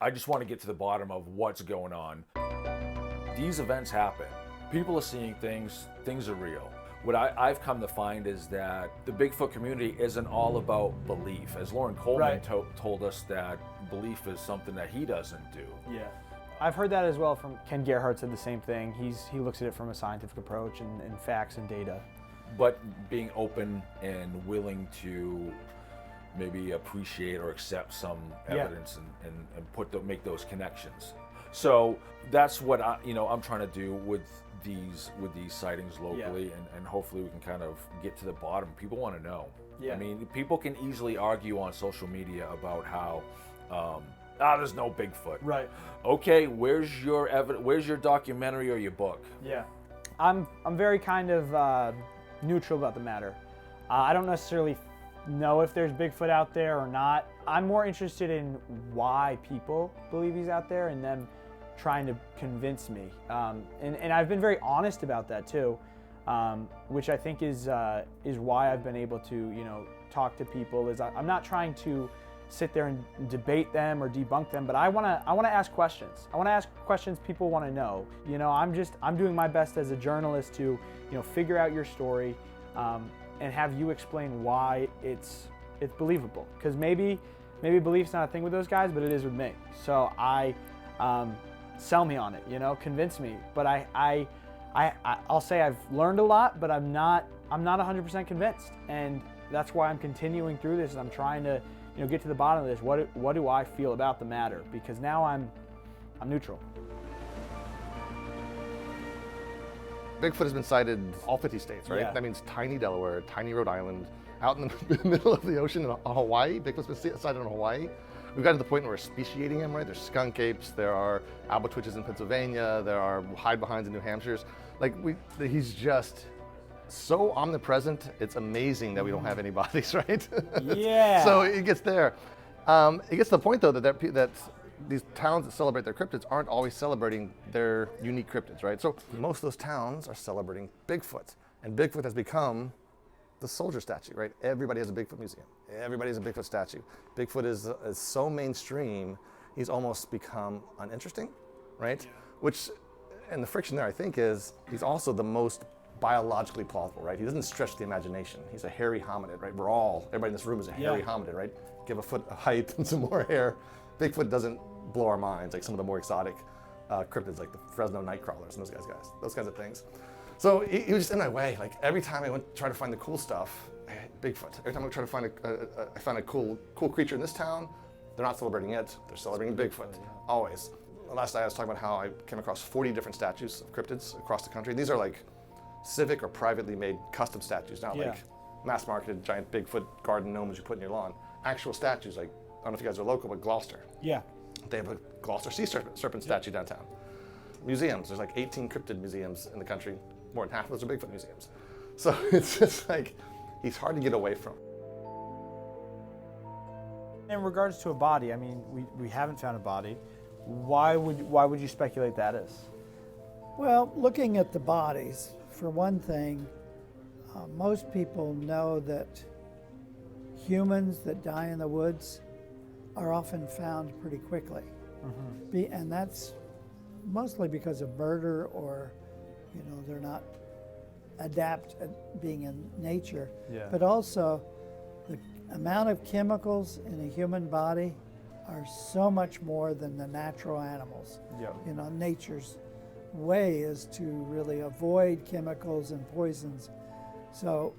I just want to get to the bottom of what's going on. These events happen. People are seeing things are real. What I've come to find is that the Bigfoot community isn't all about belief. As Loren Coleman told us, that belief is something that he doesn't do. Yeah. I've heard that as well from Ken Gerhardt. Said the same thing. He looks at it from a scientific approach and facts and data. But being open and willing to maybe appreciate or accept some evidence and make those connections. So that's what I'm trying to do with these sightings locally, and hopefully we can kind of get to the bottom. People want to know. I mean, people can easily argue on social media about how there's no Bigfoot. Right. Okay, where's your evidence? Where's your documentary or your book? Yeah. I'm very kind of neutral about the matter. I don't necessarily know if there's Bigfoot out there or not. I'm more interested in why people believe he's out there and them trying to convince me. And I've been very honest about that too, which I think is why I've been able to talk to people. I'm not trying to sit there and debate them or debunk them, but I want to ask questions. I want to ask questions people want to know. I'm doing my best as a journalist to figure out your story and have you explain why it's believable. Because maybe belief's not a thing with those guys, but it is with me. So sell me on it, convince me. But I'll say I've learned a lot, but I'm not 100% convinced, and that's why I'm continuing through this. And I'm trying to get to the bottom of this. What do I feel about the matter? Because now I'm neutral. Bigfoot has been sighted all 50 states, right? Yeah. That means tiny Delaware, tiny Rhode Island, out in the middle of the ocean in Hawaii. Bigfoot's been sighted in Hawaii. We've gotten to the point where we're speciating him, right? There's skunk apes, there are albatwitches in Pennsylvania, there are hide-behinds in New Hampshire. He's just so omnipresent, it's amazing that we don't have any bodies, right? Yeah. So it gets there. It gets to the point, though, that these towns that celebrate their cryptids aren't always celebrating their unique cryptids, right? So most of those towns are celebrating Bigfoot, and Bigfoot has become the soldier statue, right? Everybody has a Bigfoot museum. Everybody has a Bigfoot statue. Bigfoot is so mainstream, he's almost become uninteresting, right? Yeah. Which, and the friction there, I think, is he's also the most biologically plausible, right? He doesn't stretch the imagination. He's a hairy hominid, right? Everybody in this room is a hairy hominid, right? Give a foot of height and some more hair. Bigfoot doesn't blow our minds like some of the more exotic cryptids, like the Fresno nightcrawlers and those kinds of things. So he was just in my way. Like every time I went to try to find the cool stuff, Bigfoot. Every time I try to find I found a cool creature in this town, they're not celebrating it. They're celebrating Bigfoot. Always. Last night I was talking about how I came across 40 different statues of cryptids across the country. These are like civic or privately made custom statues, not like mass-marketed giant Bigfoot garden gnomes you put in your lawn. Actual statues, like, I don't know if you guys are local, but Gloucester. Yeah. They have a Gloucester sea serpent statue downtown. Museums, there's like 18 cryptid museums in the country. More than half of those are Bigfoot museums. So it's just like, he's hard to get away from. In regards to a body, I mean, we haven't found a body. Why would you speculate that is? Well, looking at the bodies, for one thing, most people know that humans that die in the woods are often found pretty quickly. Mm-hmm. And that's mostly because of murder, or they're not adept at being in nature. Yeah. But also the amount of chemicals in a human body are so much more than the natural animals. Yeah. Nature's way is to really avoid chemicals and poisons. So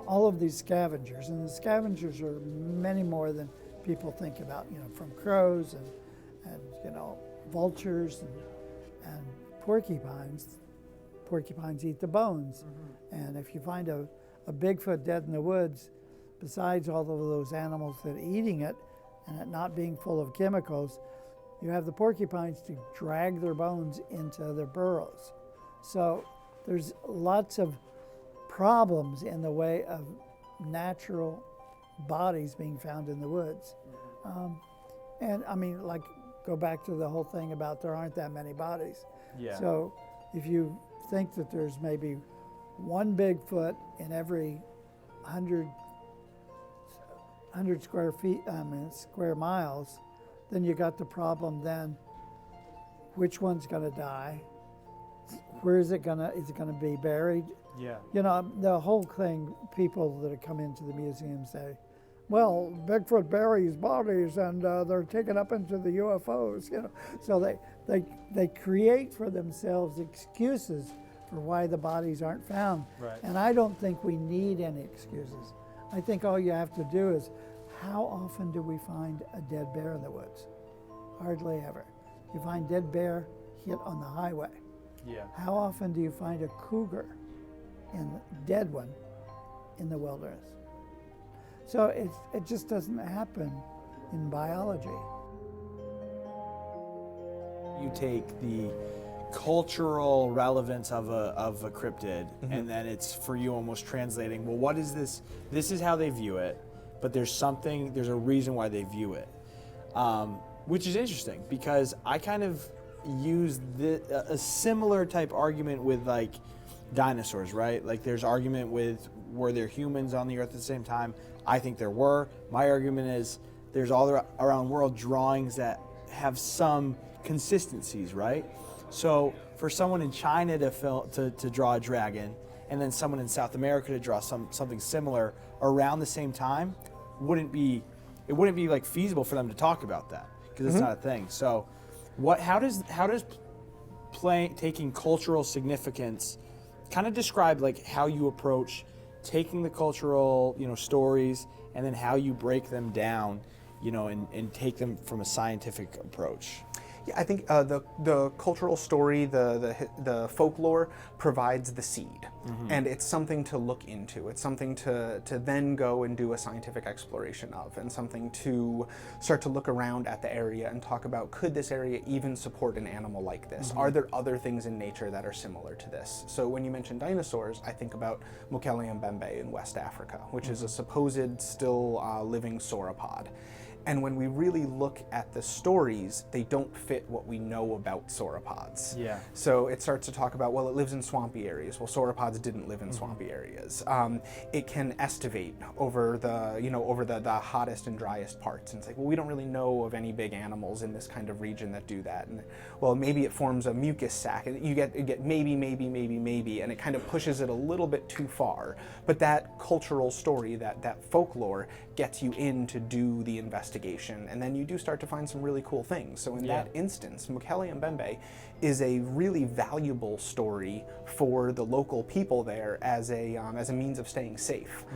all of these scavengers, and the scavengers are many more than people think about, from crows and vultures and porcupines. Porcupines eat the bones. Mm-hmm. And if you find a Bigfoot dead in the woods, besides all of those animals that are eating it and it not being full of chemicals, you have the porcupines to drag their bones into their burrows. So there's lots of problems in the way of natural bodies being found in the woods. And I mean, like, go back to the whole thing about there aren't that many bodies. Yeah. So if you think that there's maybe one Bigfoot in every 100 square miles, then you got the problem then, which one's going to die? Where is it going to be buried? Yeah. You know, the whole thing, people that come into the museum say, well, Bigfoot buries bodies and they're taken up into the UFOs, you know. So they create for themselves excuses for why the bodies aren't found. Right. And I don't think we need any excuses. I think all you have to do is, how often do we find a dead bear in the woods? Hardly ever. You find dead bear hit on the highway. Yeah. How often do you find a cougar, dead one, in the wilderness? So it just doesn't happen in biology. You take the cultural relevance of a cryptid, and then it's for you almost translating, well, what is this? This is how they view it, but there's a reason why they view it, which is interesting because I kind of use a similar type argument with like dinosaurs, right? Like there's argument with, were there humans on the earth at the same time? I think there were. My argument is there's all around world drawings that have some consistencies, right? So for someone in China to draw a dragon, and then someone in South America to draw something similar around the same time, it wouldn't be like feasible for them to talk about that because it's not a thing. So how does taking cultural significance kind of describe like how you approach taking the cultural, stories, and then how you break them down, and take them from a scientific approach? Yeah, I think the cultural story, the folklore provides the seed, and it's something to look into. It's something to then go and do a scientific exploration of, and something to start to look around at the area and talk about, could this area even support an animal like this? Are there other things in nature that are similar to this? So when you mention dinosaurs, I think about Mokele Mbembe in West Africa, which is a supposed still living sauropod. And when we really look at the stories, they don't fit what we know about sauropods. Yeah. So it starts to talk about, well, it lives in swampy areas. Well, sauropods didn't live in swampy areas. It can estivate over the hottest and driest parts. And it's like, well, we don't really know of any big animals in this kind of region that do that. And well, maybe it forms a mucus sac. And you get maybe, and it kind of pushes it a little bit too far. But that cultural story, that folklore, gets you in to do the investigation, and then you do start to find some really cool things. So in that instance, Mokele Mbembe is a really valuable story for the local people there as a means of staying safe.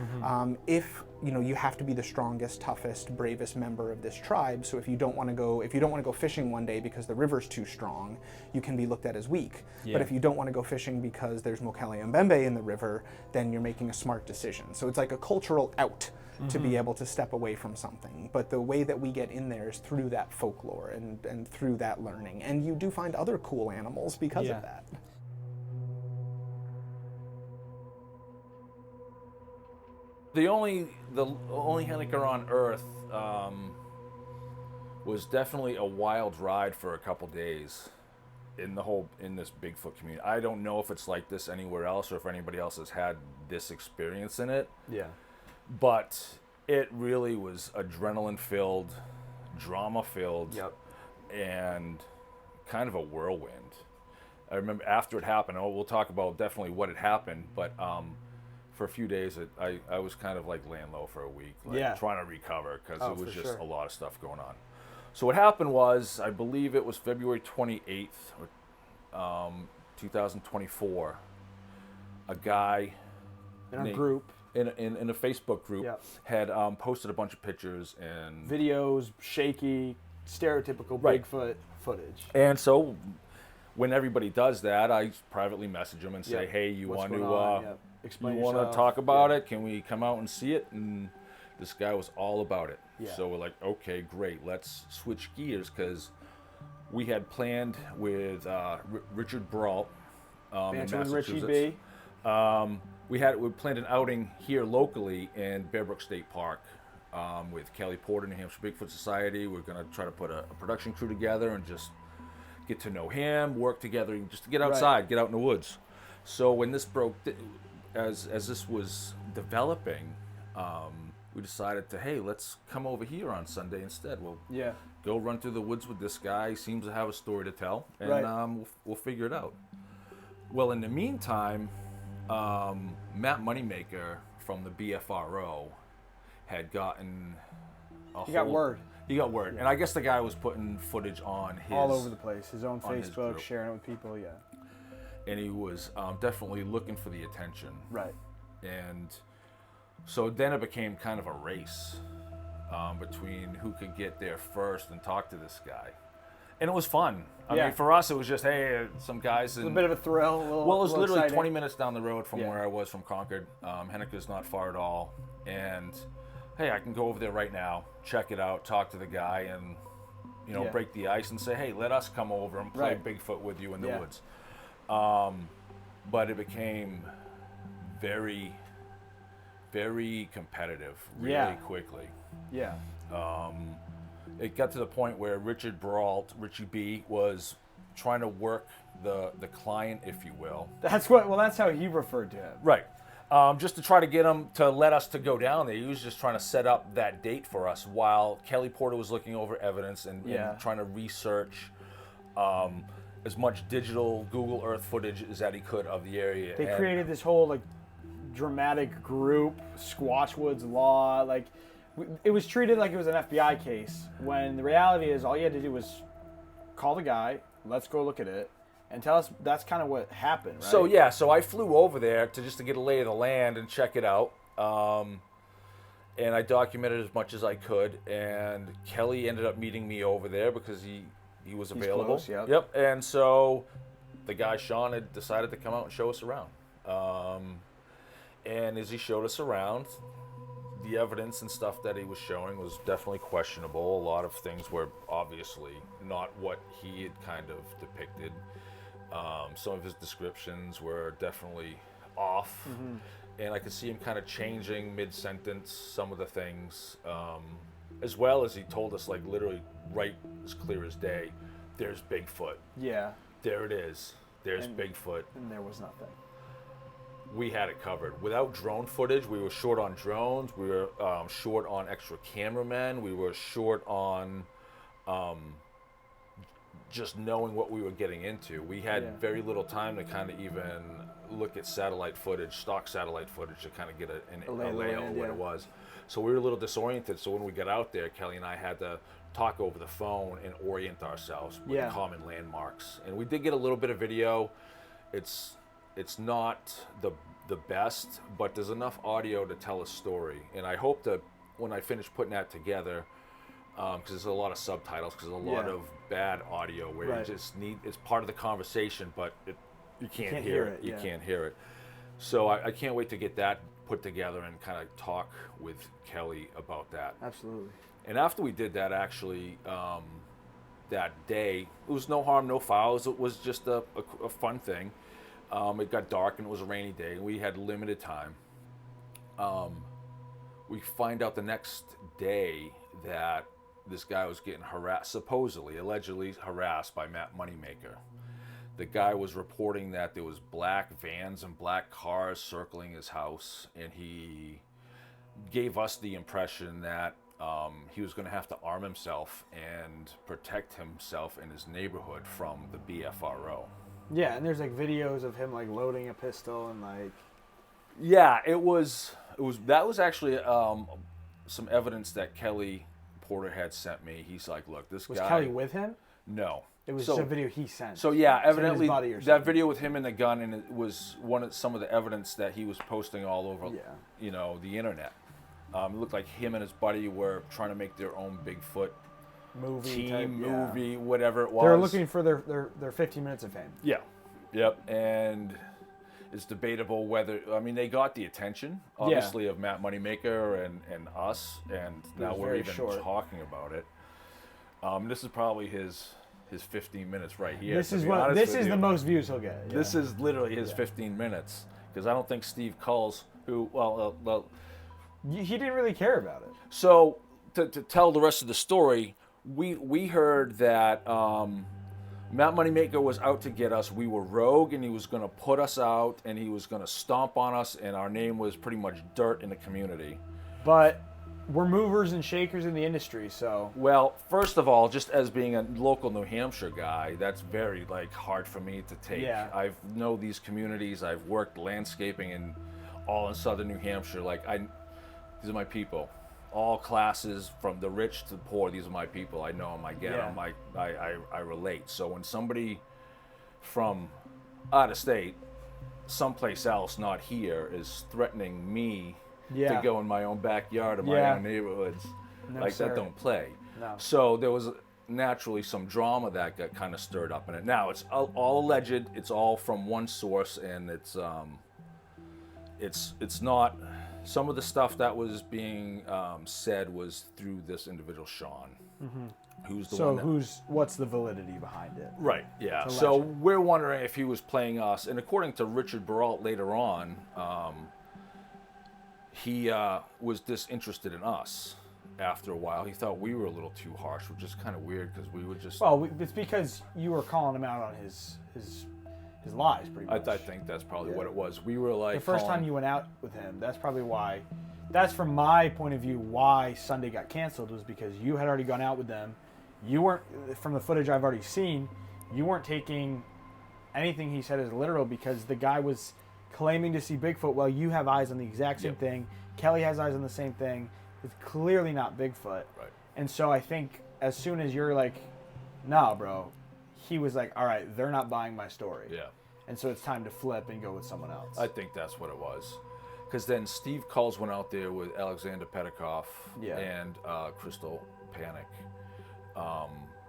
If you have to be the strongest, toughest, bravest member of this tribe, so if you don't want to go fishing one day because the river's too strong, you can be looked at as weak. But if you don't want to go fishing because there's Mokele Mbembe in the river, then you're making a smart decision. So it's like a cultural out to be able to step away from something. But the way that we get in there is through that folklore and through that learning. And you do find other cool animals because of that. The only Henniker on Earth was definitely a wild ride for a couple days in this Bigfoot community. I don't know if it's like this anywhere else or if anybody else has had this experience in it. Yeah. But it really was adrenaline-filled, drama-filled, and kind of a whirlwind. I remember after it happened, we'll talk about definitely what had happened, but for a few days, I was kind of like laying low for a week, trying to recover, because it was just a lot of stuff going on. So what happened was, I believe it was February 28th, 2024, a guy in a group, in a Facebook group, had posted a bunch of pictures and videos, shaky, stereotypical Bigfoot footage. And so when everybody does that, I privately message them and say, hey, you want to talk about it? Can we come out and see it? And this guy was all about it. So we're like, okay, great, let's switch gears, because we had planned with Richard Brault in Massachusetts. We planned an outing here locally in Bear Brook State Park with Kelly Porter, New Hampshire Bigfoot Society. We're going to try to put a production crew together and just get to know him, work together, just to get outside, get out in the woods. So when this broke, as this was developing, we decided to, hey, let's come over here on Sunday instead. We'll Yeah. go run through the woods with this guy. He seems to have a story to tell, and Right. we'll figure it out. Well, in the meantime, Matt Moneymaker from the BFRO had gotten He got word. He got word, and I guess the guy was putting footage on his All over the place. His own on his Facebook, group. sharing it with people. Yeah. and he was definitely looking for the attention. Right. And so then it became kind of a race between who could get there first and talk to this guy. And it was fun. I Yeah. mean, for us, it was just, hey, some guys. It was a bit of a thrill. Well, it was literally exciting. 20 minutes down the road from Yeah. where I was from Concord. Henniker's not far at all. And, hey, I can go over there right now, check it out, talk to the guy, and, Yeah. break the ice and say, hey, let us come over and play Right. Bigfoot with you in the Yeah. woods. But it became very, very competitive really Yeah. quickly. Yeah. It got to the point where Richie B, was trying to work the client, if you will. That's how he referred to him. Right. Just to try to get him to let us to go down there. He was just trying to set up that date for us while Kelly Porter was looking over evidence and trying to research as much digital Google Earth footage as that he could of the area. They And- created this whole dramatic group, Squatchwoods Law. It was treated like it was an FBI case, when the reality is all you had to do was call the guy, let's go look at it, and tell us. That's kind of what happened, right? So I flew over there to get a lay of the land and check it out. And I documented as much as I could. And Kelly ended up meeting me over there because he was available. close, yep. Yep. And so the guy Sean had decided to come out and show us around. And as he showed us around, the evidence and stuff that he was showing was definitely questionable. A lot of things were obviously not what he had kind of depicted. Some of his descriptions were definitely off. And I could see him kind of changing mid-sentence some of the things, as well as he told us, literally right as clear as day, there's Bigfoot. Yeah. There it is. There's Bigfoot. And there was nothing. We had it covered. Without drone footage, we were short on drones. We were short on extra cameramen. We were short on just knowing what we were getting into. We had very little time to kind of even look at satellite footage, stock satellite footage, to kind of get a layout of what it was. So we were a little disoriented. So when we got out there, Kelly and I had to talk over the phone and orient ourselves with common landmarks. And we did get a little bit of video. It's not the best, but there's enough audio to tell a story. And I hope that when I finish putting that together, because there's a lot of subtitles, because there's a lot of bad audio where you just it's part of the conversation, but you can't hear it. You can't hear it. So I can't wait to get that put together and kind of talk with Kelly about that. Absolutely. And after we did that, actually, that day, it was no harm, no foul. It was just a fun thing. It got dark and it was a rainy day. We had limited time. We find out the next day that this guy was getting harassed, allegedly harassed by Matt Moneymaker. The guy was reporting that there was black vans and black cars circling his house, and he gave us the impression that he was going to have to arm himself and protect himself in his neighborhood from the BFRO. Yeah, and there's videos of him loading a pistol and Yeah, that was actually some evidence that Kelly Porter had sent me. He's like, look, this Was guy. Kelly with him? No. It was just a video he sent. So yeah, It's in his evidently buddy or that something. video with him and the gun, and it was some of the evidence that he was posting all over, the internet. It looked like him and his buddy were trying to make their own Bigfoot movie, whatever it was. They were looking for their 15 minutes of fame. Yeah. Yep. And it's debatable whether, they got the attention, obviously, of Matt Moneymaker and us, and now we're even talking about it. This is probably his 15 minutes right here. This is the most views he'll get. This is literally his 15 minutes, because I don't think Steve Culls, who, he didn't really care about it. So to tell the rest of the story, we heard that Matt Moneymaker was out to get us. We were rogue, and he was going to put us out, and he was going to stomp on us, and our name was pretty much dirt in the community. But we're movers and shakers in the industry, so. Well, first of all, just as being a local New Hampshire guy, that's very like hard for me to take. Yeah. I know these communities. I've worked landscaping in all in southern New Hampshire. These are my people. All classes, from the rich to the poor, these are my people. I know them, I get them, I relate. So when somebody from out of state, someplace else, not here, is threatening me to go in my own backyard or my own neighborhoods, No, like sir. that don't play. No. So there was naturally some drama that got kind of stirred up in it. Now it's all alleged. It's all from one source, and it's not. Some of the stuff that was being said was through this individual, Sean, who's the one. So what's the validity behind it? Right, yeah. It's a So legend. we're wondering if he was playing us. And according to Richard Baralt later on, he was disinterested in us after a while. He thought we were a little too harsh, which is kind of weird because we would just... Well, it's because you were calling him out on his lies, pretty much. I think that's probably what it was. We were like... The first time you went out with him, that's probably why. That's from my point of view why Sunday got canceled, was because you had already gone out with them. You weren't, from the footage I've already seen, you weren't taking anything he said as literal, because the guy was claiming to see Bigfoot. Well, you have eyes on the exact same thing. Kelly has eyes on the same thing. It's clearly not Bigfoot. Right. And so I think as soon as you're like, nah, bro, he was like, all right, they're not buying my story. Yeah. And so it's time to flip and go with someone else. I think that's what it was. Because then Steve Culls went out there with Alexander Petikoff and Crystal Panic,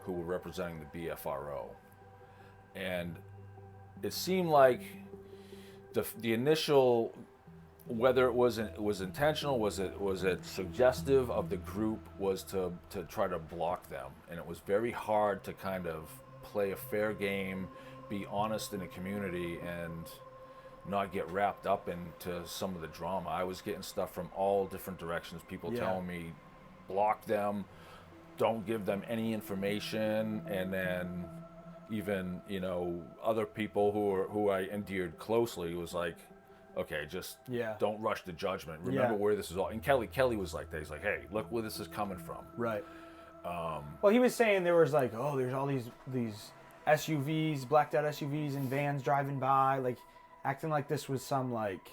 who were representing the BFRO. And it seemed like the initial, whether it was intentional, was it suggestive of the group, was to try to block them. And it was very hard to kind of play a fair game, be honest in the community, and not get wrapped up into some of the drama. I was getting stuff from all different directions, people telling me block them, don't give them any information, and then even, you know, other people who I endeared closely was like, okay, just don't rush to judgment. Remember where this is all. And Kelly was like that. He's like, hey, look where this is coming from. Right. Well, he was saying there was like, oh, there's all these SUVs, blacked out SUVs and vans driving by, like acting like this was some like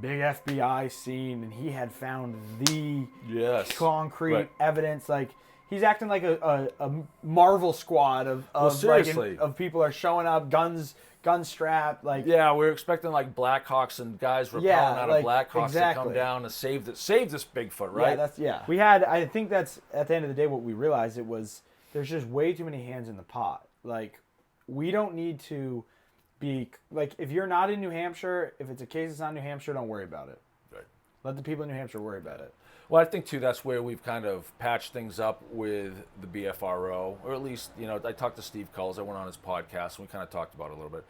big FBI scene, and he had found the concrete evidence. Like he's acting like a Marvel squad of people are showing up, guns strapped. Like we're expecting like Blackhawks and guys rappelling out of Blackhawks to come down to save this Bigfoot, right? We had. I think that's at the end of the day what we realized. It was there's just way too many hands in the pot. Like we don't need to be like, if you're not in New Hampshire, if it's a case that's not in New Hampshire, don't worry about it. Right. Let the people in New Hampshire worry about it. Well, I think too that's where we've kind of patched things up with the BFRO, or at least, you know, I talked to Steve Culls. I went on his podcast and we kind of talked about it a little bit.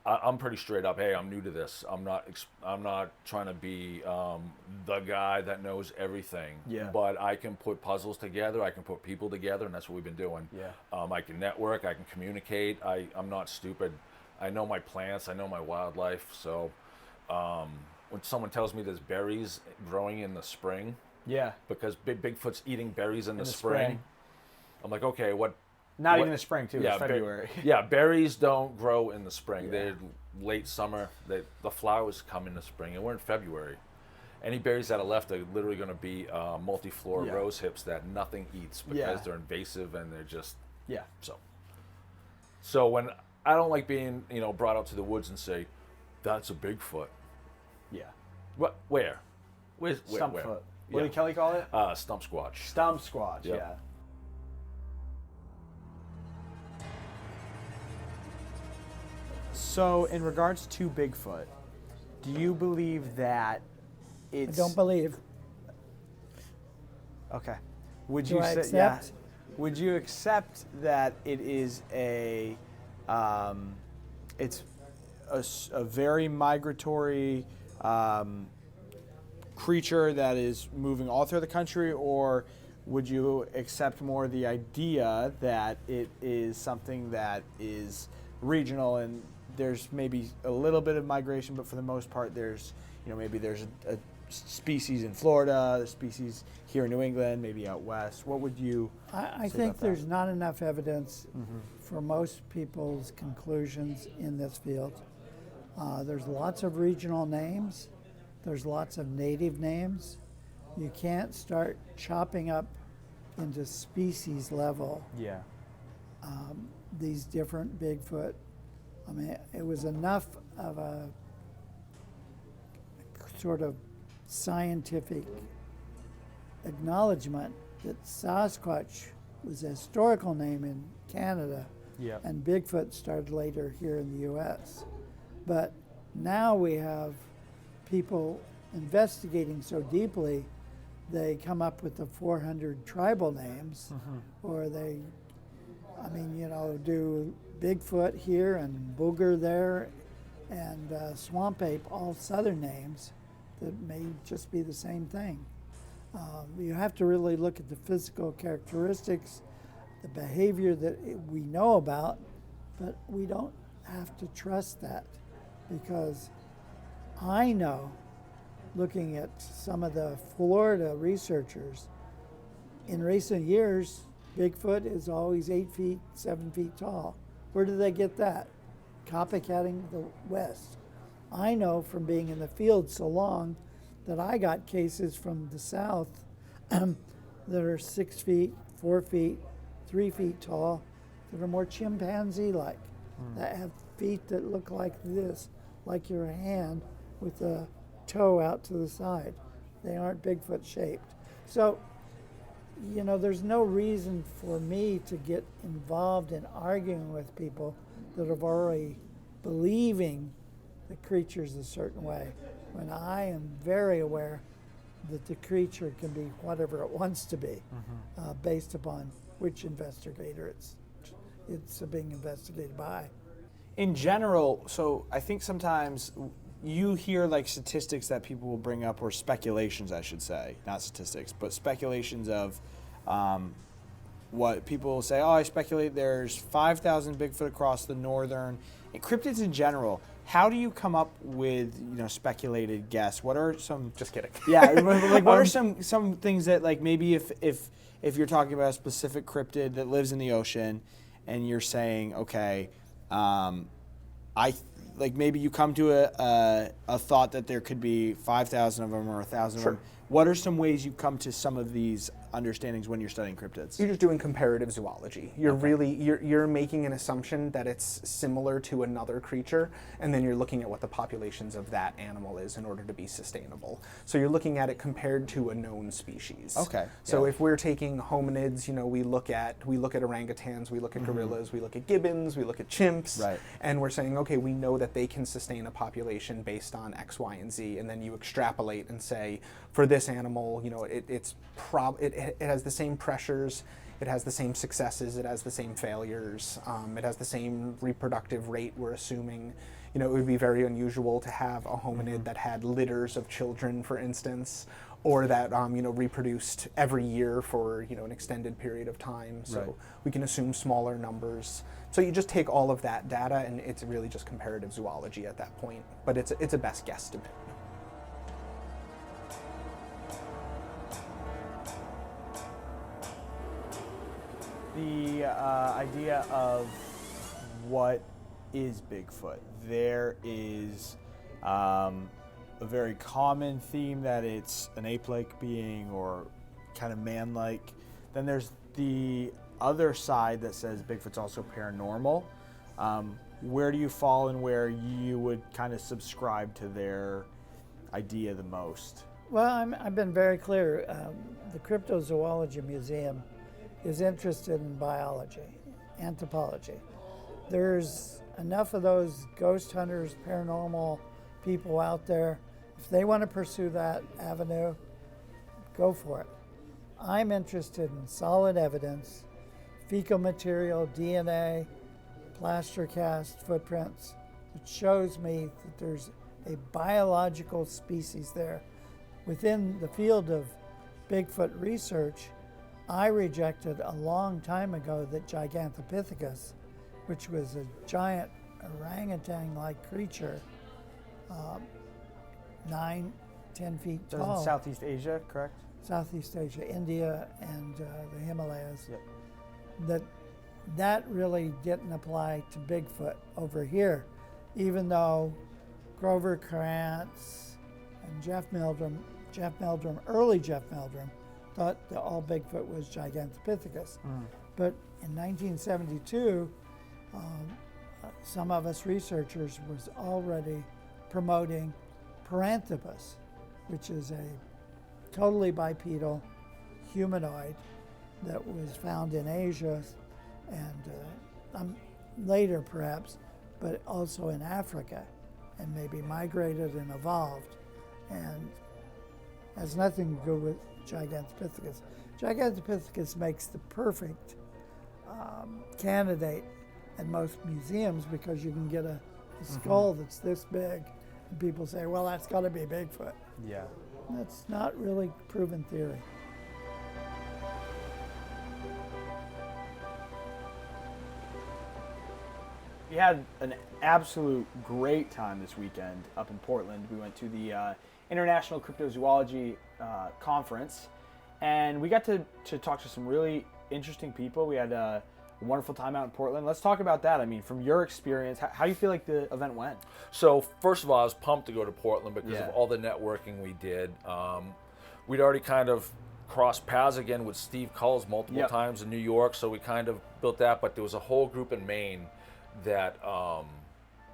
I'm pretty straight up. Hey, I'm new to this. I'm not trying to be the guy that knows everything. Yeah. But I can put puzzles together. I can put people together, and that's what we've been doing. Yeah. I can network. I can communicate. I'm not stupid. I know my plants. I know my wildlife. So when someone tells me there's berries growing in the spring, because Bigfoot's eating berries in the spring, I'm like, okay, what? Not even the spring, too. It's February. Berries don't grow in the spring. They're late summer. The flowers come in the spring, and we're in February. Any berries that are left are literally going to be multiflora rose hips that nothing eats because they're invasive and they're just... So when I don't like being, you know, brought out to the woods and say, that's a Bigfoot. Yeah. What? Where? Where's Stumpfoot. where? What did Kelly call it? Stump Squatch. Stump Squatch, Yep. So, in regards to Bigfoot, do you believe that it's... I don't believe. Okay. Would Do you I say, accept? Would you accept that it is it's a very migratory creature that is moving all through the country, or would you accept more the idea that it is something that is regional and there's maybe a little bit of migration, but for the most part there's maybe there's a species in Florida, a species here in New England, maybe out west. What would you I say think about that? there's not enough evidence for most people's conclusions in this field. There's lots of regional names. There's lots of native names. You can't start chopping up into species level Yeah. these different Bigfoot. I mean, it was enough of a sort of scientific acknowledgement that Sasquatch was a historical name in Canada, Yeah. and Bigfoot started later here in the U.S. But now we have people investigating so deeply, they come up with the 400 tribal names, or they, do Bigfoot here and Booger there, and Swamp Ape, all southern names that may just be the same thing. You have to really look at the physical characteristics, the behavior that we know about, but we don't have to trust that, because I know, looking at some of the Florida researchers, in recent years, Bigfoot is always 8 feet, 7 feet tall. Where do they get that? Copycatting the West. I know from being in the field so long that I got cases from the South that are 6 feet, 4 feet, 3 feet tall, that are more chimpanzee-like, that have feet that look like this, like your hand with a toe out to the side. They aren't Bigfoot shaped. So, there's no reason for me to get involved in arguing with people that are already believing the creature's a certain way, when I am very aware that the creature can be whatever it wants to be, based upon which investigator it's being investigated by. In general, so I think sometimes you hear like statistics that people will bring up, or speculations, I should say, not statistics, but speculations of what people will say. Oh, I speculate there's 5,000 Bigfoot across the northern, and cryptids in general. How do you come up with speculated guess? What are some? Just kidding. Yeah, like what are some things that, like, maybe if you're talking about a specific cryptid that lives in the ocean, and you're saying, okay, maybe you come to a thought that there could be 5,000 of them or 1,000 of them. What are some ways you come to some of these understandings when you're studying cryptids? You're just doing comparative zoology. You're really you're making an assumption that it's similar to another creature, and then you're looking at what the populations of that animal is in order to be sustainable. So you're looking at it compared to a known species. Okay. So if we're taking hominids, we look at orangutans, we look at gorillas, we look at gibbons, we look at chimps, Right. and we're saying, okay, we know that they can sustain a population based on X, Y, and Z, and then you extrapolate and say, for this animal, it has the same pressures, it has the same successes, it has the same failures, it has the same reproductive rate, we're assuming. It would be very unusual to have a hominid that had litters of children, for instance, or that reproduced every year for an extended period of time. So we can assume smaller numbers. So you just take all of that data, and it's really just comparative zoology at that point. But it's a best guesstimate. The idea of what is Bigfoot. There is a very common theme that it's an ape-like being or kind of man-like. Then there's the other side that says Bigfoot's also paranormal. Where do you fall in where you would kind of subscribe to their idea the most? Well, I've been very clear. The Cryptozoology Museum is interested in biology, anthropology. There's enough of those ghost hunters, paranormal people out there. If they want to pursue that avenue, go for it. I'm interested in solid evidence, fecal material, DNA, plaster cast footprints. It shows me that there's a biological species there. Within the field of Bigfoot research, I rejected a long time ago that Gigantopithecus, which was a giant orangutan-like creature, 9, 10 feet Those in tall. Southeast Asia, correct? Southeast Asia, India, and the Himalayas. Yep. That really didn't apply to Bigfoot over here, even though Grover Krantz and Jeff Meldrum, early Jeff Meldrum, thought that all Bigfoot was Gigantopithecus. But in 1972, some of us researchers was already promoting Paranthropus, which is a totally bipedal humanoid that was found in Asia and later perhaps, but also in Africa, and maybe migrated and evolved, and has nothing to do with Gigantopithecus. Gigantopithecus makes the perfect candidate at most museums because you can get a skull that's this big, and people say, well, that's got to be Bigfoot. Yeah. That's not really proven theory. We had an absolute great time this weekend up in Portland. We went to the International Cryptozoology Conference, and we got to talk to some really interesting people. We had a wonderful time out in Portland. Let's talk about that. I mean, from your experience, how do you feel like the event went? So first of all, I was pumped to go to Portland because Yeah. of all the networking we did. We'd already kind of crossed paths again with Steve Culls multiple Yep. times in New York, so we kind of built that. But there was a whole group in Maine that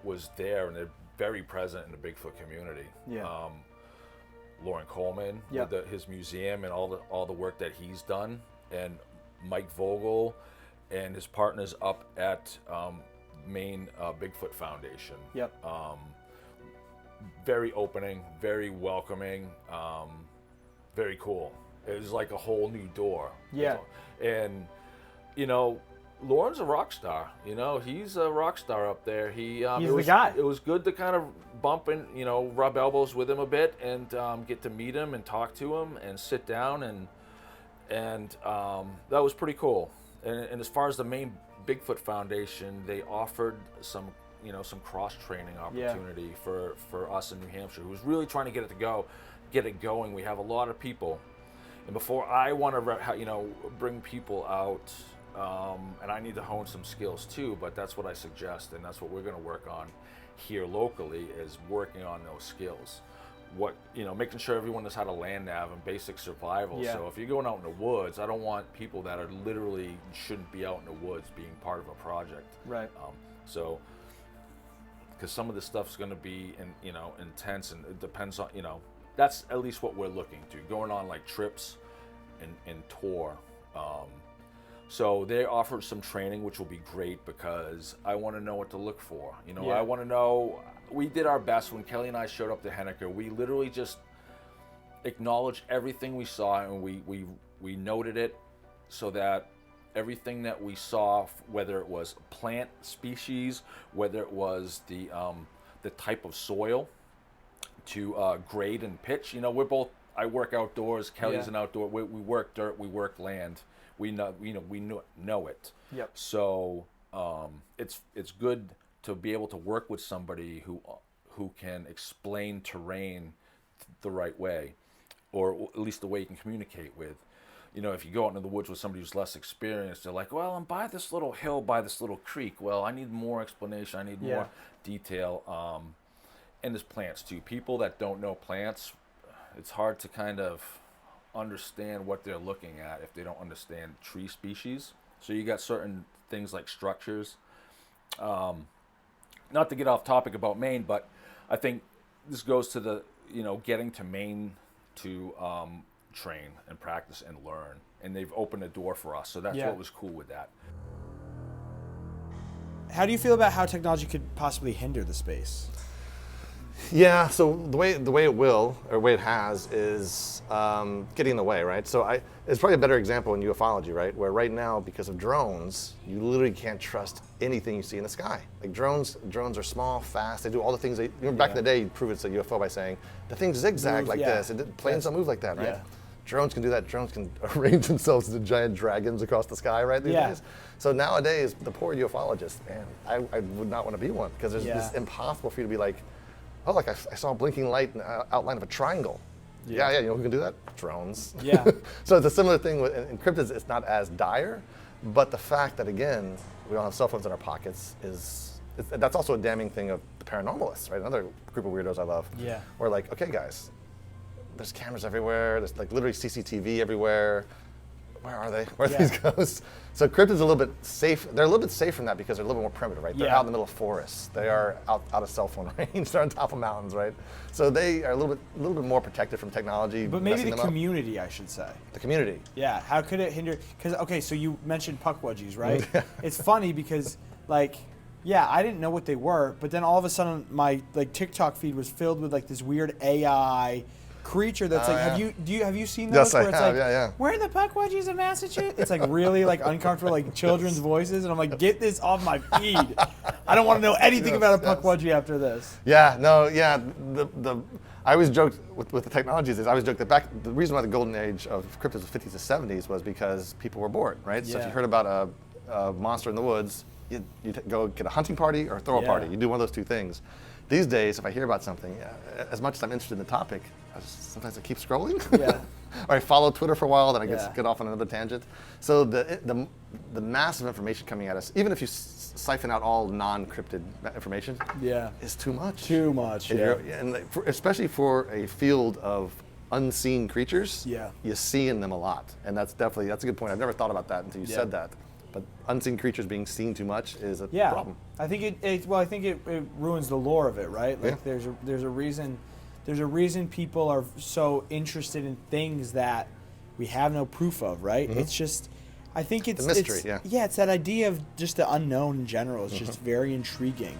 was there, and they're very present in the Bigfoot community. Yeah. Loren Coleman Yep. with his museum and all the work that he's done, and Mike Vogel and his partners up at Maine Bigfoot Foundation. Yep. Very opening, very welcoming, very cool. It was like a whole new door. Yeah. And, Lauren's a rock star. He's a rock star up there. He's the guy. It was good to kind of bump and, rub elbows with him a bit and get to meet him and talk to him and sit down. And that was pretty cool. And as far as the Maine Bigfoot Foundation, they offered some cross-training opportunity for us in New Hampshire, who's really trying to get it going. We have a lot of people, and before I want to, bring people out, and I need to hone some skills too. But that's what I suggest, and that's what we're going to work on here locally, is working on those skills. Making sure everyone knows how to land nav and basic survival. Yeah. So if you're going out in the woods, I don't want people that are literally shouldn't be out in the woods being part of a project. Right. Because some of this stuff's going to be intense, and it depends on that's at least what we're looking to, going on like trips and tour. So they offered some training, which will be great because I want to know what to look for. Yeah. I want to know. We did our best when Kelly and I showed up to Henniker. We literally just acknowledged everything we saw, and we noted it so that everything that we saw, whether it was plant species, whether it was the type of soil, to grade and pitch. I work outdoors. Kelly's Yeah. an outdoor. We work dirt. We work land. We know it. Yep. So it's good to be able to work with somebody who can explain terrain the right way, or at least the way you can communicate with. If you go out into the woods with somebody who's less experienced, they're like, well, I'm by this little hill, by this little creek. Well, I need more explanation. I need more detail. And there's plants too. People that don't know plants, it's hard to kind of understand what they're looking at if they don't understand tree species. So you got certain things like structures. Not to get off topic about Maine, but I think this goes to the, getting to Maine to train and practice and learn. And they've opened a door for us. So that's what was cool with that. How do you feel about how technology could possibly hinder the space? Yeah, so the way it will, or the way it has, is getting in the way, right? So it's probably a better example in ufology, right? Where right now, because of drones, you literally can't trust anything you see in the sky. Like drones are small, fast. They do all the things. Back in the day, you'd prove it's a UFO by saying the thing zigzag like this. Planes don't move like that, right? Yeah. Drones can do that. Drones can arrange themselves into giant dragons across the sky, right? These days. So nowadays, the poor ufologist, man, I would not want to be one, because it's impossible for you to be like, oh, like I saw a blinking light in the outline of a triangle. Yeah, you know who can do that? Drones. Yeah. So it's a similar thing with in cryptids. It's not as dire, but the fact that again we don't have cell phones in our pockets that's also a damning thing of the paranormalists, right? Another group of weirdos I love. Yeah. We're like, okay, guys, there's cameras everywhere. There's like literally CCTV everywhere. Where are they? Where are these ghosts? So cryptids are a little bit safe. They're a little bit safe from that because they're a little bit more primitive, right? They're out in the middle of forests. They are out of cell phone range. They're on top of mountains, right? So they are a little bit more protected from technology. But maybe messing the them up. community, I should say. The community. Yeah, how could it hinder? Because, okay, so you mentioned puckwudgies, right? It's funny because, like, yeah, I didn't know what they were, but then all of a sudden my like TikTok feed was filled with like this weird AI creature that's like, have you seen those? Yes, I where it's have, like, where are the puckwudgies in Massachusetts? It's like really like uncomfortable, like children's voices, and I'm like, get this off my feed. I don't want to know anything about a puckwudgie after this. Yeah, no, yeah. I always joked with the technologies. I always joked that the reason why the golden age of cryptids was 50s to 70s was because people were bored, right? So if you heard about a monster in the woods, you go get a hunting party or throw a party. You do one of those two things. These days, if I hear about something, as much as I'm interested in the topic, sometimes I keep scrolling. Yeah. Or I follow Twitter for a while, then I get off on another tangent. So the massive information coming at us, even if you siphon out all non-cryptid information, is too much. Too much. And especially for a field of unseen creatures, you see in them a lot, and that's a good point. I've never thought about that until you said that. But unseen creatures being seen too much is a problem. I think it ruins the lore of it, right? Like there's a reason people are so interested in things that we have no proof of, right? It's just, I think it's the mystery. It's that idea of just the unknown in general is just very intriguing.